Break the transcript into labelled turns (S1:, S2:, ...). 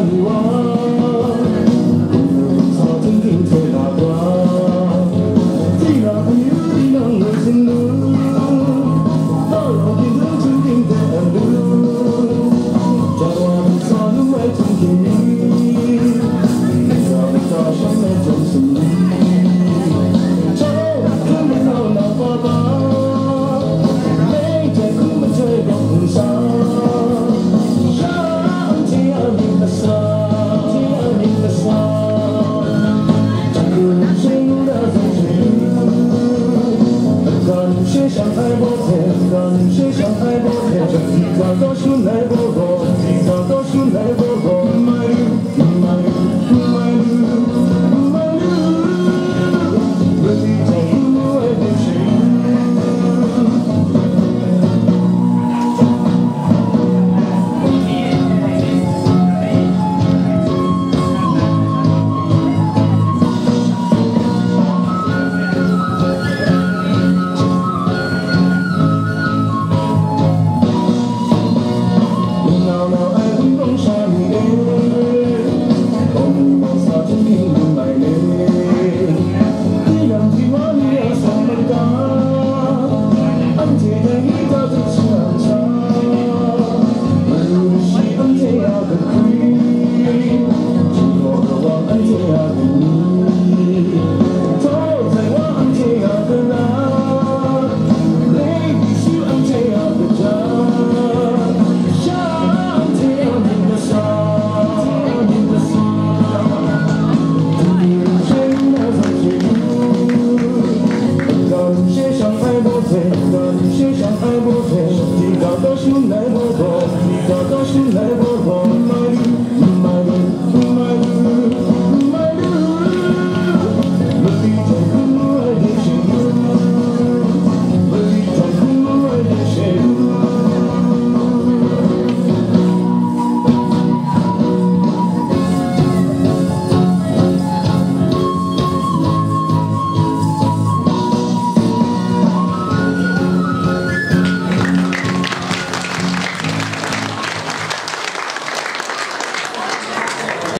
S1: 你我，草真天吹大瓜，只要朋友你能我心路，到有天路注定的路，叫我们所有爱中甜蜜，让我们早上的中心里，走，看不到老爸爸，每天苦闷吹风沙。 学上海波天，刚学上海波天，一个都是来波波，一个都是来波波。My you, my you, my you, my you， 我一直不爱变心。学上海波天，一个都是来波波，一个都是来波波。